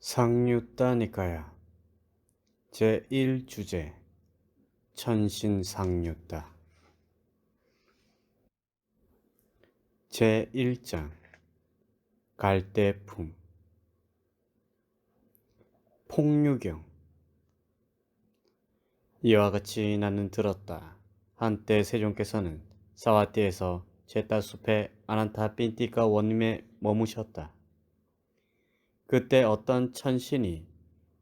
상류따니까야. 제1주제 천신상류따. 제1장 갈대품. 폭류경. 이와 같이 나는 들었다. 한때 세종께서는 사와띠에서 제따숲의 아난타 핀띠가 원님에 머무셨다. 그때 어떤 천신이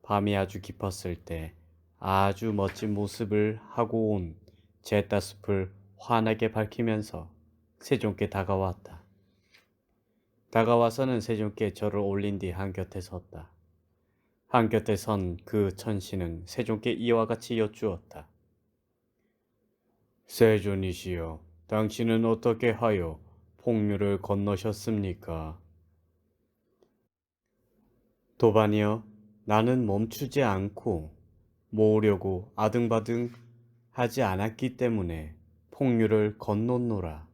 밤이 아주 깊었을 때 아주 멋진 모습을 하고 온 제따숲을 환하게 밝히면서 세종께 다가왔다. 다가와서는 세종께 절을 올린 뒤 한곁에 섰다. 한곁에 선 그 천신은 세종께 이와 같이 여쭈었다. 세존이시여, 당신은 어떻게 하여 폭류를 건너셨습니까? 도반이여, 나는 멈추지 않고 모으려고 아등바등 하지 않았기 때문에 폭류를 건넜노라.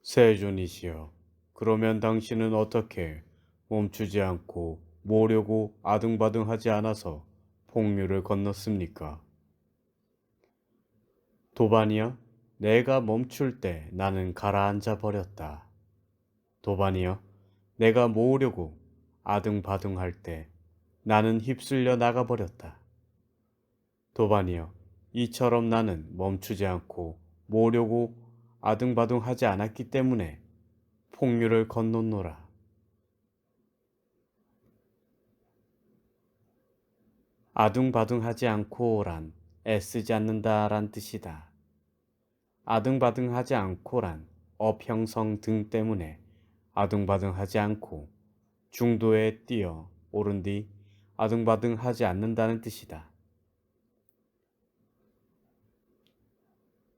세존이시여, 그러면 당신은 어떻게 멈추지 않고 모으려고 아등바등 하지 않아서 폭류를 건넜습니까? 도반이여, 내가 멈출 때 나는 가라앉아 버렸다. 도반이여, 내가 모으려고 아등바등 할 때 나는 휩쓸려 나가버렸다. 도반이여, 이처럼 나는 멈추지 않고 모으려고 아등바등 하지 않았기 때문에 폭류를 건넜노라. 아등바등 하지 않고란 애쓰지 않는다란 뜻이다. 아등바등 하지 않고란 어평성 등 때문에 아등바등 하지 않고 중도에 뛰어 오른 뒤 아등바등 하지 않는다는 뜻이다.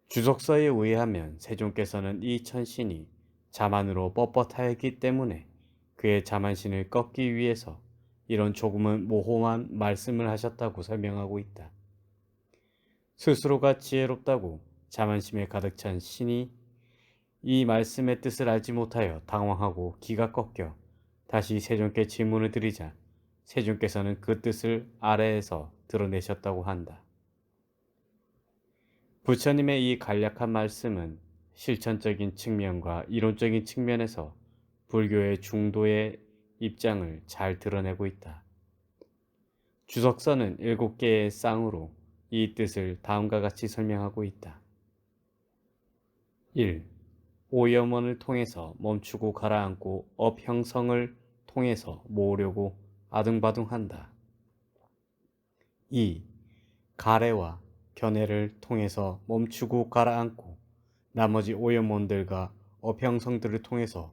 주석서에 의하면 세종께서는 이 천신이 자만으로 뻣뻣하였기 때문에 그의 자만심을 꺾기 위해서 이런 조금은 모호한 말씀을 하셨다고 설명하고 있다. 스스로가 지혜롭다고 자만심에 가득 찬 신이 이 말씀의 뜻을 알지 못하여 당황하고 기가 꺾여 다시 세종께 질문을 드리자 세종께서는 그 뜻을 아래에서 드러내셨다고 한다. 부처님의 이 간략한 말씀은 실천적인 측면과 이론적인 측면에서 불교의 중도의 입장을 잘 드러내고 있다. 주석서는 7개의 쌍으로 이 뜻을 다음과 같이 설명하고 있다. 1. 오염원을 통해서 멈추고 가라앉고 업형성을 통해서 모으려고 아등바등한다. 2. 가래와 견해를 통해서 멈추고 가라앉고 나머지 오염원들과 업형성들을 통해서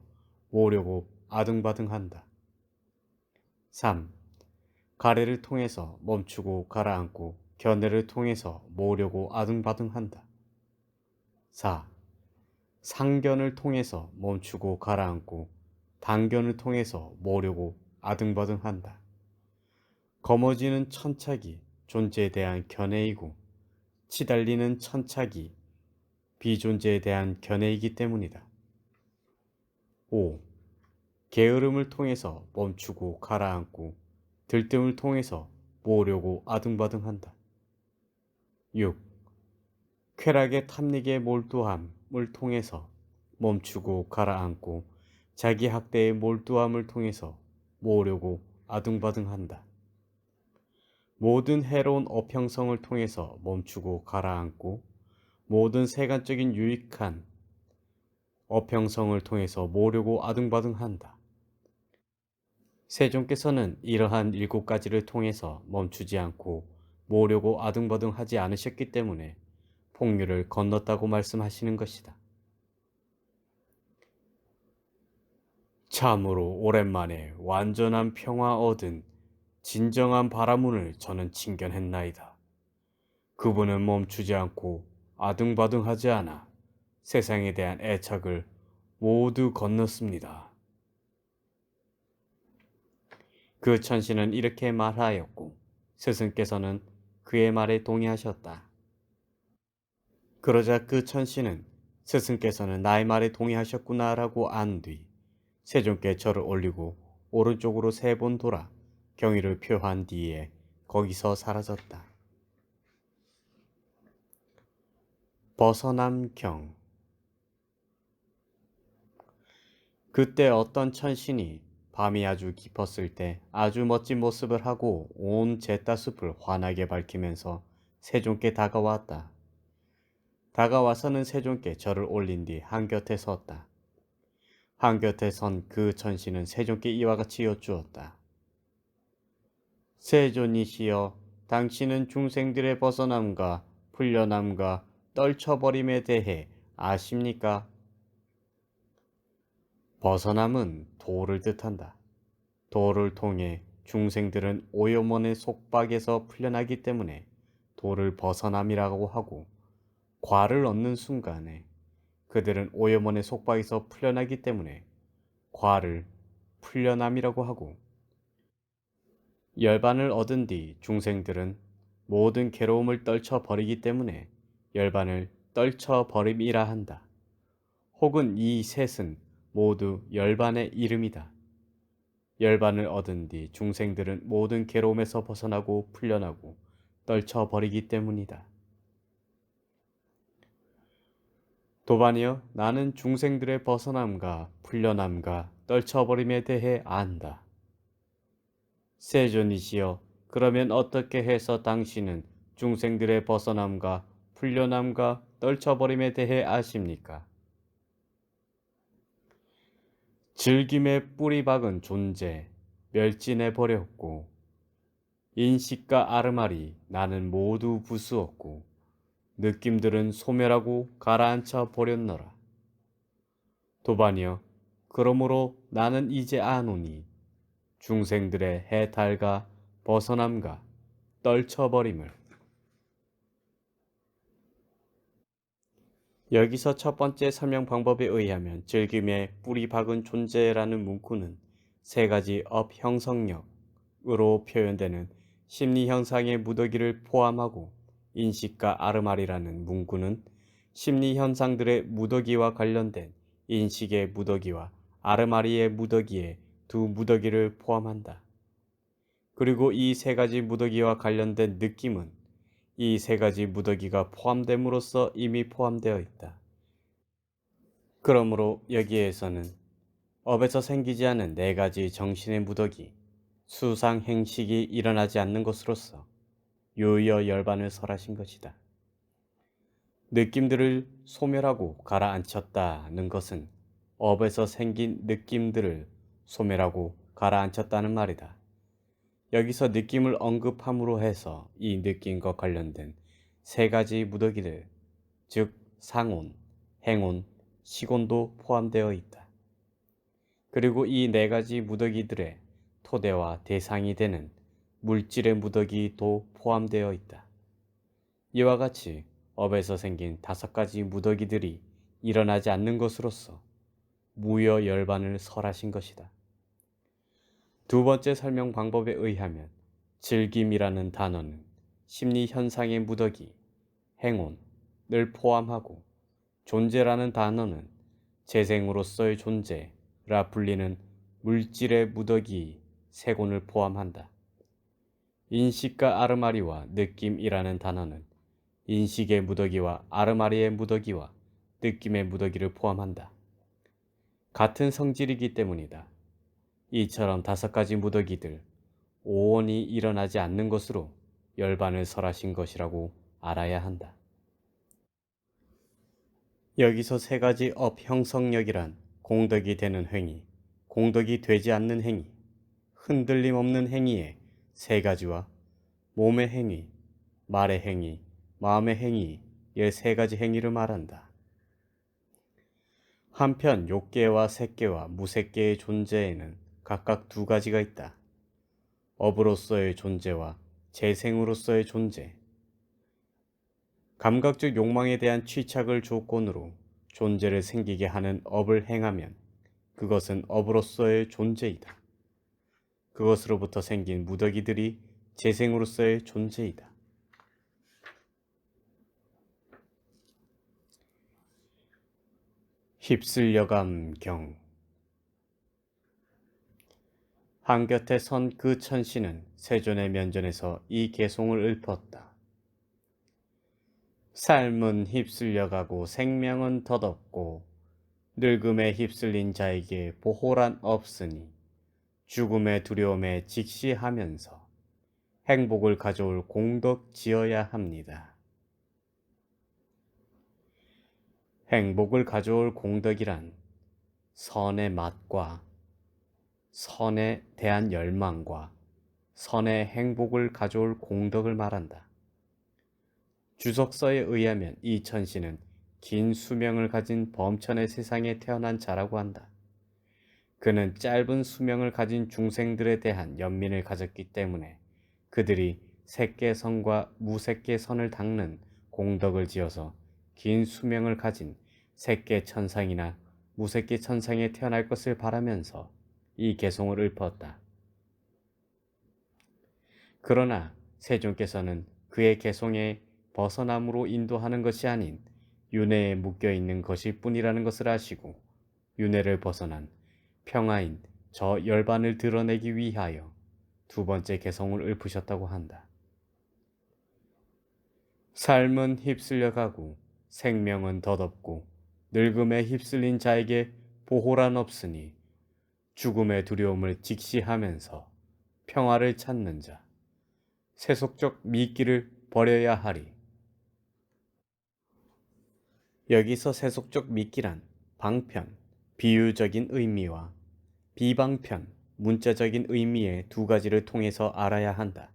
모으려고 아등바등한다. 3. 가래를 통해서 멈추고 가라앉고 견해를 통해서 모으려고 아등바등한다. 4. 상견을 통해서 멈추고 가라앉고 단견을 통해서 모으려고 아등바등한다. 거머쥐는 천착이 존재에 대한 견해이고 치달리는 천착이 비존재에 대한 견해이기 때문이다. 5. 게으름을 통해서 멈추고 가라앉고 들뜸을 통해서 모으려고 아등바등한다. 6. 쾌락의 탐닉에 몰두함을 통해서 멈추고 가라앉고 자기 학대의 몰두함을 통해서 모으려고 아등바등한다. 모든 해로운 어평성을 통해서 멈추고 가라앉고 모든 세간적인 유익한 어평성을 통해서 모으려고 아등바등한다. 세종께서는 이러한 7가지를 통해서 멈추지 않고 모으려고 아등바등하지 않으셨기 때문에 폭류를 건넜다고 말씀하시는 것이다. 참으로 오랜만에 완전한 평화 얻은 진정한 바라문을 저는 친견했나이다. 그분은 멈추지 않고 아등바등하지 않아 세상에 대한 애착을 모두 건넜습니다. 그 천신은 이렇게 말하였고 스승께서는 그의 말에 동의하셨다. 그러자 그 천신은 스승께서는 나의 말에 동의하셨구나라고 안 뒤 세종께 절을 올리고 오른쪽으로 3번 돌아 경위를 표한 뒤에 거기서 사라졌다. 벗어남 경. 그때 어떤 천신이 밤이 아주 깊었을 때 아주 멋진 모습을 하고 온 잿다숲을 환하게 밝히면서 세존께 다가왔다. 다가와서는 세존께 절을 올린 뒤 한곁에 섰다. 한곁에 선 그 천신은 세존께 이와 같이 여쭈었다. 세존이시여, 당신은 중생들의 벗어남과 풀려남과 떨쳐버림에 대해 아십니까? 벗어남은 도를 뜻한다. 도를 통해 중생들은 오요문의 속박에서 풀려나기 때문에 도를 벗어남이라고 하고, 과를 얻는 순간에 그들은 오요문의 속박에서 풀려나기 때문에 과를 풀려남이라고 하고, 열반을 얻은 뒤 중생들은 모든 괴로움을 떨쳐버리기 때문에 열반을 떨쳐버림이라 한다. 혹은 이 셋은 모두 열반의 이름이다. 열반을 얻은 뒤 중생들은 모든 괴로움에서 벗어나고 풀려나고 떨쳐버리기 때문이다. 도반이여, 나는 중생들의 벗어남과 풀려남과 떨쳐버림에 대해 안다. 세존이시여, 그러면 어떻게 해서 당신은 중생들의 벗어남과 풀려남과 떨쳐버림에 대해 아십니까? 즐김의 뿌리 박은 존재, 멸진해 버렸고, 인식과 아르마리 나는 모두 부수었고, 느낌들은 소멸하고 가라앉혀 버렸노라. 도반이여, 그러므로 나는 이제 아노니 중생들의 해탈과 벗어남과 떨쳐버림을. 여기서 첫 번째 설명 방법에 의하면 즐김의 뿌리 박은 존재라는 문구는 3가지 업 형성력으로 표현되는 심리 현상의 무더기를 포함하고, 인식과 아르마리라는 문구는 심리 현상들의 무더기와 관련된 인식의 무더기와 아르마리의 무더기의 두 무더기를 포함한다. 그리고 이 3가지 무더기와 관련된 느낌은 이 3가지 무더기가 포함됨으로써 이미 포함되어 있다. 그러므로 여기에서는 업에서 생기지 않은 4가지 정신의 무더기, 수상행식이 일어나지 않는 것으로서 유여 열반을 설하신 것이다. 느낌들을 소멸하고 가라앉혔다는 것은 업에서 생긴 느낌들을 소멸하고 가라앉혔다는 말이다. 여기서 느낌을 언급함으로 해서 이 느낌과 관련된 3가지 무더기들, 즉 상온, 행온, 시곤도 포함되어 있다. 그리고 이 4가지 무더기들의 토대와 대상이 되는 물질의 무더기도 포함되어 있다. 이와 같이 업에서 생긴 5가지 무더기들이 일어나지 않는 것으로서 무여 열반을 설하신 것이다. 두 번째 설명 방법에 의하면 즐김이라는 단어는 심리 현상의 무더기, 행온을 포함하고, 존재라는 단어는 재생으로서의 존재라 불리는 물질의 무더기, 세곤을 포함한다. 인식과 아르마리와 느낌이라는 단어는 인식의 무더기와 아르마리의 무더기와 느낌의 무더기를 포함한다. 같은 성질이기 때문이다. 이처럼 5가지 무더기들, 오온이 일어나지 않는 것으로 열반을 설하신 것이라고 알아야 한다. 여기서 3가지 업 형성력이란 공덕이 되는 행위, 공덕이 되지 않는 행위, 흔들림 없는 행위의 3가지와 몸의 행위, 말의 행위, 마음의 행위의 3가지 행위를 말한다. 한편 욕계와 색계와 무색계의 존재에는 각각 2가지가 있다. 업으로서의 존재와 재생으로서의 존재. 감각적 욕망에 대한 취착을 조건으로 존재를 생기게 하는 업을 행하면 그것은 업으로서의 존재이다. 그것으로부터 생긴 무더기들이 재생으로서의 존재이다. 휩쓸려감 경. 한곁에 선 그 천신은 세존의 면전에서 이 개송을 읊었다. 삶은 휩쓸려가고 생명은 덧없고 늙음에 휩쓸린 자에게 보호란 없으니 죽음의 두려움에 직시하면서 행복을 가져올 공덕 지어야 합니다. 행복을 가져올 공덕이란 선의 맛과 선에 대한 열망과 선의 행복을 가져올 공덕을 말한다. 주석서에 의하면 이 천신은 긴 수명을 가진 범천의 세상에 태어난 자라고 한다. 그는 짧은 수명을 가진 중생들에 대한 연민을 가졌기 때문에 그들이 색계선과 무색계선을 닦는 공덕을 지어서 긴 수명을 가진 색계천상이나 무색계천상에 태어날 것을 바라면서 이 개송을 읊었다. 그러나 세존께서는 그의 개송에 벗어남으로 인도하는 것이 아닌 윤회에 묶여있는 것일 뿐이라는 것을 아시고 윤회를 벗어난 평화인 저 열반을 드러내기 위하여 두 번째 개송을 읊으셨다고 한다. 삶은 휩쓸려가고 생명은 덧없고 늙음에 휩쓸린 자에게 보호란 없으니 죽음의 두려움을 직시하면서 평화를 찾는 자, 세속적 미끼를 버려야 하리. 여기서 세속적 미끼란 방편, 비유적인 의미와 비방편, 문자적인 의미의 두 가지를 통해서 알아야 한다.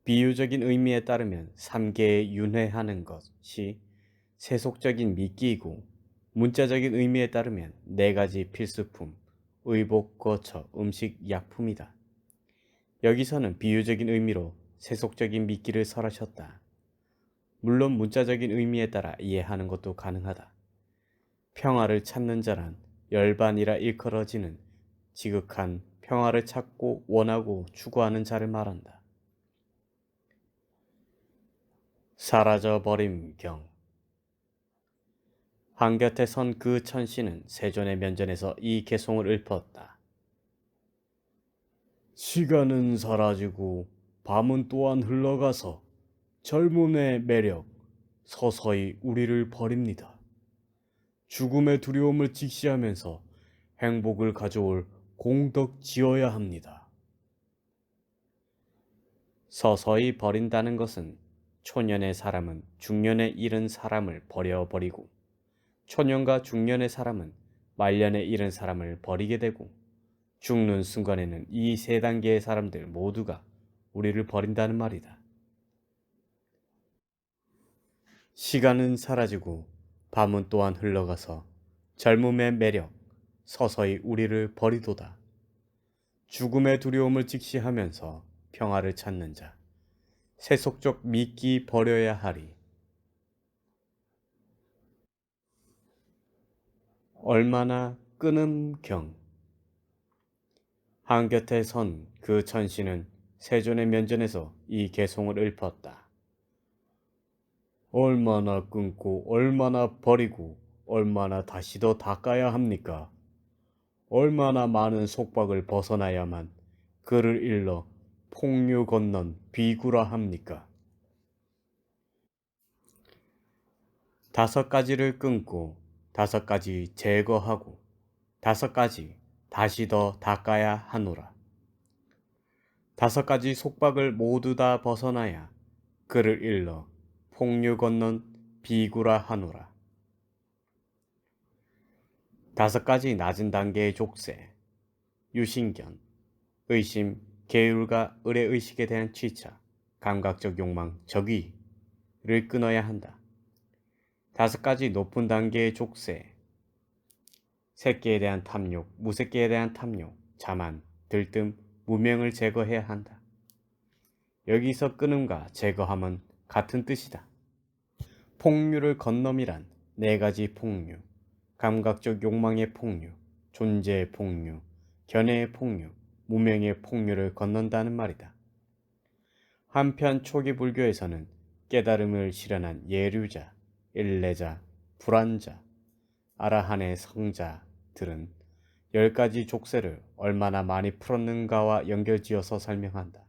비유적인 의미에 따르면 3계에 윤회하는 것이 세속적인 미끼이고 문자적인 의미에 따르면 4가지 필수품, 의복, 거처, 음식, 약품이다. 여기서는 비유적인 의미로 세속적인 미끼를 설하셨다. 물론 문자적인 의미에 따라 이해하는 것도 가능하다. 평화를 찾는 자란 열반이라 일컬어지는 지극한 평화를 찾고 원하고 추구하는 자를 말한다. 사라져버림 경. 한곁에 선 그 천신은 세존의 면전에서 이 개송을 읊었다. 시간은 사라지고 밤은 또한 흘러가서 젊음의 매력 서서히 우리를 버립니다. 죽음의 두려움을 직시하면서 행복을 가져올 공덕 지어야 합니다. 서서히 버린다는 것은 초년의 사람은 중년에 이른 사람을 버려버리고 초년과 중년의 사람은 말년에 이른 사람을 버리게 되고 죽는 순간에는 이 3단계의 사람들 모두가 우리를 버린다는 말이다. 시간은 사라지고 밤은 또한 흘러가서 젊음의 매력 서서히 우리를 버리도다. 죽음의 두려움을 직시하면서 평화를 찾는 자, 세속적 미끼 버려야 하리. 얼마나 끊음경. 한곁에 선 그 천신은 세존의 면전에서 이 개송을 읊었다. 얼마나 끊고 얼마나 버리고 얼마나 다시 더 닦아야 합니까? 얼마나 많은 속박을 벗어나야만 그를 일러 폭류 건넌 비구라 합니까? 5가지를 끊고 5가지 제거하고 5가지 다시 더 닦아야 하노라. 5가지 속박을 모두 다 벗어나야 그를 일러 폭류 건넌 비구라 하노라. 5가지 낮은 단계의 족쇄, 유신견, 의심, 계율과 의뢰의식에 대한 취차, 감각적 욕망, 적의를 끊어야 한다. 5가지 높은 단계의 족쇄, 새끼에 대한 탐욕, 무새끼에 대한 탐욕, 자만, 들뜸, 무명을 제거해야 한다. 여기서 끊음과 제거함은 같은 뜻이다. 폭류를 건너이란 4가지 폭류, 감각적 욕망의 폭류, 존재의 폭류, 견해의 폭류, 무명의 폭류를 건넌다는 말이다. 한편 초기 불교에서는 깨달음을 실현한 예류자, 일례자, 불안자, 아라한의 성자들은 10가지 족쇄를 얼마나 많이 풀었는가와 연결지어서 설명한다.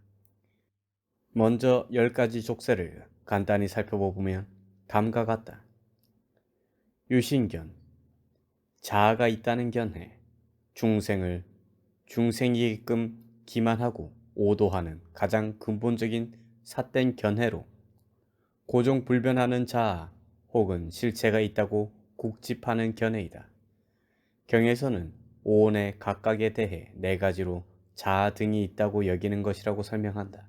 먼저 10가지 족쇄를 간단히 살펴보면 다음과 같다. 유신견, 자아가 있다는 견해, 중생을 중생이게끔 기만하고 오도하는 가장 근본적인 삿된 견해로 고정불변하는 자아 혹은 실체가 있다고 국집하는 견해이다. 경에서는 오온의 각각에 대해 4가지로 자아 등이 있다고 여기는 것이라고 설명한다.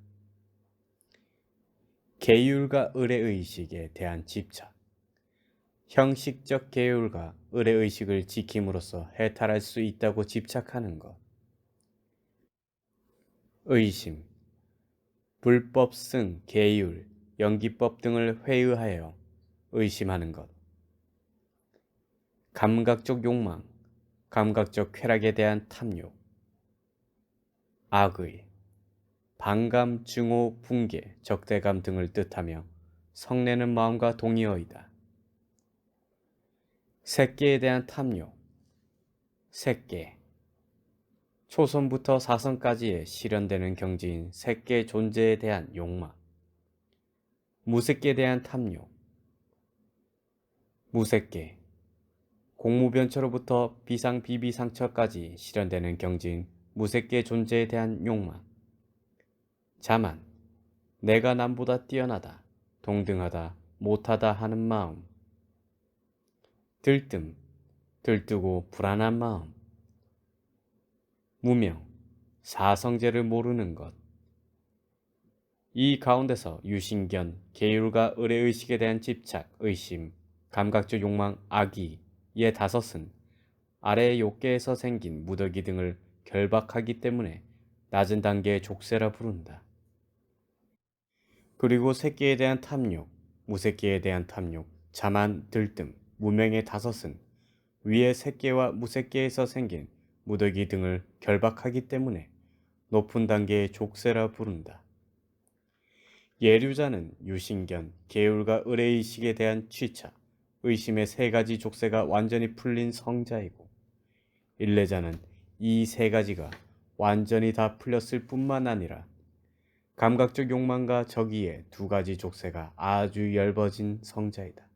계율과 의례의식에 대한 집착, 형식적 계율과 의례의식을 지킴으로써 해탈할 수 있다고 집착하는 것, 의심, 불법 승, 계율, 연기법 등을 회의하여 의심하는 것, 감각적 욕망, 감각적 쾌락에 대한 탐욕, 악의, 반감, 증오, 붕괴, 적대감 등을 뜻하며 성내는 마음과 동의어이다. 색계에 대한 탐욕, 색계, 초선부터 사선까지에 실현되는 경지인 색계 존재에 대한 욕망, 무색계에 대한 탐욕, 무색계, 공무변처로부터 비상비비상처까지 실현되는 경지인 무색계 존재에 대한 욕망, 자만, 내가 남보다 뛰어나다, 동등하다, 못하다 하는 마음, 들뜸, 들뜨고 불안한 마음, 무명, 사성제를 모르는 것. 이 가운데서 유신견, 계율과 의례의식에 대한 집착, 의심, 감각적 욕망, 악의의 5은 아래의 욕계에서 생긴 무더기 등을 결박하기 때문에 낮은 단계의 족쇄라 부른다. 그리고 새끼에 대한 탐욕, 무새끼에 대한 탐욕, 자만, 들뜸, 무명의 5은 위의 새끼와 무새끼에서 생긴 무더기 등을 결박하기 때문에 높은 단계의 족쇄라 부른다. 예류자는 유신견, 계율과 의례의식에 대한 취차, 의심의 3가지 족쇄가 완전히 풀린 성자이고, 일례자는 이 3가지가 완전히 다 풀렸을 뿐만 아니라 감각적 욕망과 저기에 2가지 족쇄가 아주 엷어진 성자이다.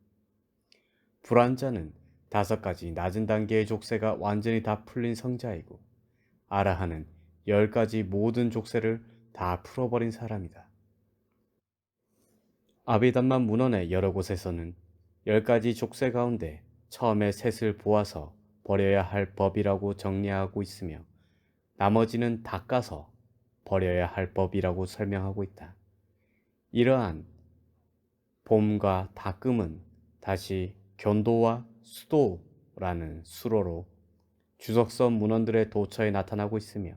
불안자는 5가지 낮은 단계의 족쇄가 완전히 다 풀린 성자이고, 아라한은 10가지 모든 족쇄를 다 풀어버린 사람이다. 아비담마 문헌의 여러 곳에서는 10가지 족쇄 가운데 처음에 셋을 보아서 버려야 할 법이라고 정리하고 있으며 나머지는 닦아서 버려야 할 법이라고 설명하고 있다. 이러한 봄과 닦음은 다시 견도와 수도라는 수로로 주석서 문헌들의 도처에 나타나고 있으며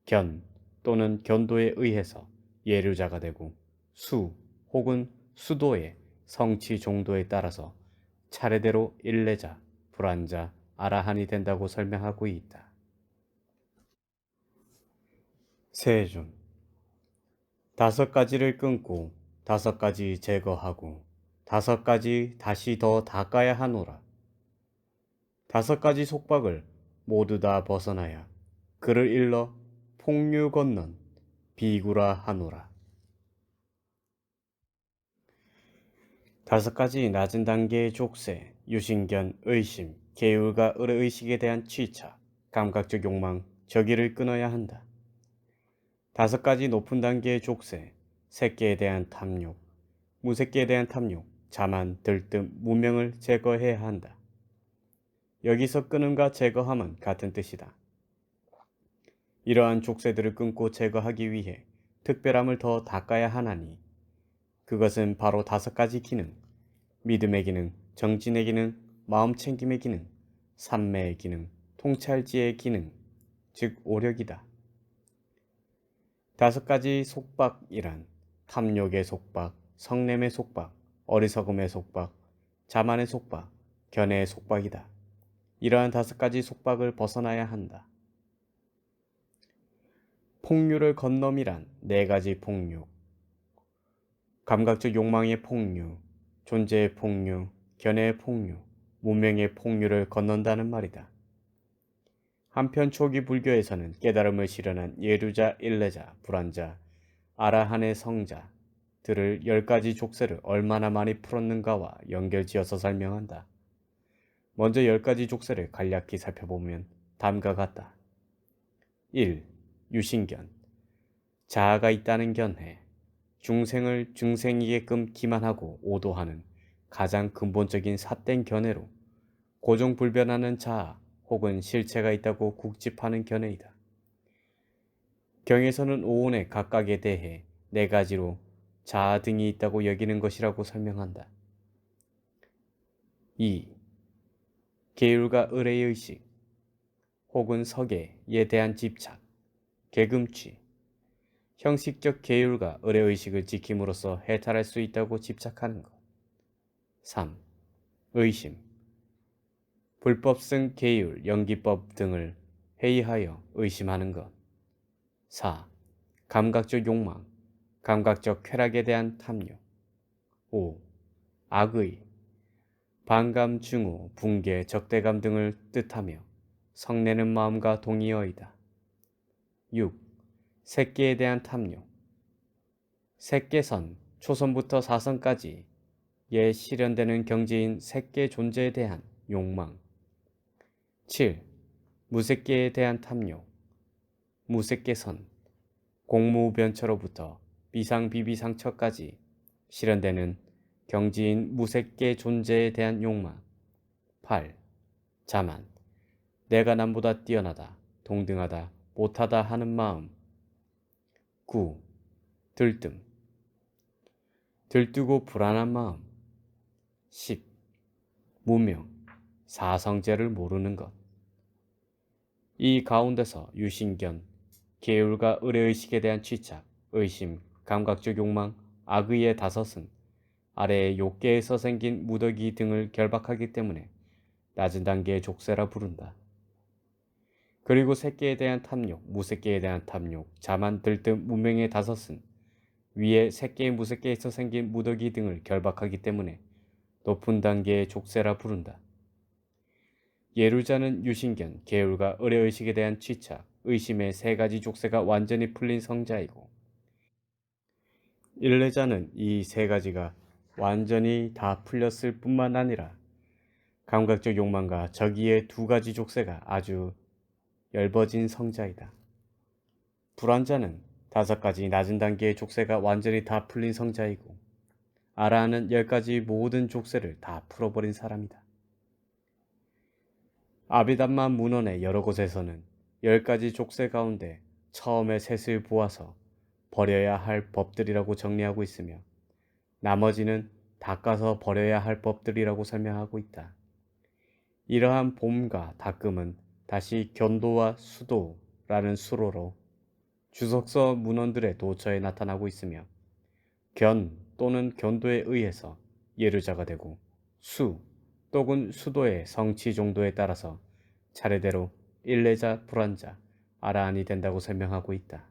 견 또는 견도에 의해서 예류자가 되고 수 혹은 수도의 성취 정도에 따라서 차례대로 일례자, 불안자, 아라한이 된다고 설명하고 있다. 세존 5가지를 끊고 5가지 제거하고 5가지 다시 더 닦아야 하노라. 5가지 속박을 모두 다 벗어나야 그를 일러 폭류 건넌 비구라 하노라. 5가지 낮은 단계의 족쇄, 유신견, 의심, 계율과 의례의식에 대한 취차, 감각적 욕망, 저기를 끊어야 한다. 5가지 높은 단계의 족쇄, 새끼에 대한 탐욕, 무새끼에 대한 탐욕, 자만, 들뜸, 무명을 제거해야 한다. 여기서 끊음과 제거함은 같은 뜻이다. 이러한 족쇄들을 끊고 제거하기 위해 특별함을 더 닦아야 하나니 그것은 바로 5가지 기능, 믿음의 기능, 정진의 기능, 마음챙김의 기능, 삼매의 기능, 통찰지의 기능, 즉 오력이다. 5가지 속박이란 탐욕의 속박, 성냄의 속박, 어리석음의 속박, 자만의 속박, 견해의 속박이다. 이러한 5가지 속박을 벗어나야 한다. 폭류를 건넘이란 4가지 폭류, 감각적 욕망의 폭류, 존재의 폭류, 견해의 폭류, 문명의 폭류를 건넌다는 말이다. 한편 초기 불교에서는 깨달음을 실현한 예루자, 일레자, 불안자, 아라한의 성자들을 10가지 족쇄를 얼마나 많이 풀었는가와 연결지어서 설명한다. 먼저 10가지 족쇄를 간략히 살펴보면 다음과 같다. 1. 유신견. 자아가 있다는 견해. 중생을 중생이게끔 기만하고 오도하는 가장 근본적인 삿된 견해로 고정불변하는 자아 혹은 실체가 있다고 국집하는 견해이다. 경에서는 오온의 각각에 대해 4가지로 자아 등이 있다고 여기는 것이라고 설명한다. 2. 계율과 의례의식 혹은 서계에 대한 집착, 계금취. 형식적 계율과 의례의식을 지킴으로써 해탈할 수 있다고 집착하는 것. 3. 의심. 불법성 계율, 연기법 등을 회의하여 의심하는 것. 4. 감각적 욕망, 감각적 쾌락에 대한 탐욕. 5. 악의. 반감, 증오, 붕괴, 적대감 등을 뜻하며 성내는 마음과 동의어이다. 6. 색계에 대한 탐욕. 색계선, 초선부터 사선까지에 실현되는 경지인 색계 존재에 대한 욕망. 7. 무색계에 대한 탐욕. 무색계선, 공무변처로부터 비상비비상처까지 실현되는 경지인 무색계 존재에 대한 욕망. 8. 자만, 내가 남보다 뛰어나다, 동등하다, 못하다 하는 마음. 9. 들뜸, 들뜨고 불안한 마음. 10. 무명, 사성제를 모르는 것. 이 가운데서 유신견, 계율과 의례의식에 대한 취착, 의심, 감각적 욕망, 악의의 5은 아래의 욕계에서 생긴 무더기 등을 결박하기 때문에 낮은 단계의 족쇄라 부른다. 그리고 색계에 대한 탐욕, 무색계에 대한 탐욕, 자만, 들뜸, 무명의 5은 위에 색계, 무색계에서 생긴 무더기 등을 결박하기 때문에 높은 단계의 족쇄라 부른다. 예루자는 유신견, 계율과 의례의식에 대한 취착, 의심의 3가지 족쇄가 완전히 풀린 성자이고, 일레자는 이 3가지가 완전히 다 풀렸을 뿐만 아니라 감각적 욕망과 저기의 2가지 족쇄가 아주 엷어진 성자이다. 불안자는 5가지 낮은 단계의 족쇄가 완전히 다 풀린 성자이고, 아라한은 10가지 모든 족쇄를 다 풀어버린 사람이다. 아비담마 문헌의 여러 곳에서는 10가지 족쇄 가운데 처음에 셋을 보아서 버려야 할 법들이라고 정리하고 있으며 나머지는 닦아서 버려야 할 법들이라고 설명하고 있다. 이러한 봄과 닦음은 다시 견도와 수도라는 수로로 주석서 문헌들의 도처에 나타나고 있으며 견 또는 견도에 의해서 예루자가 되고 수 또는 수도의 성취 정도에 따라서 차례대로 일레자, 불안자, 아라한이 된다고 설명하고 있다.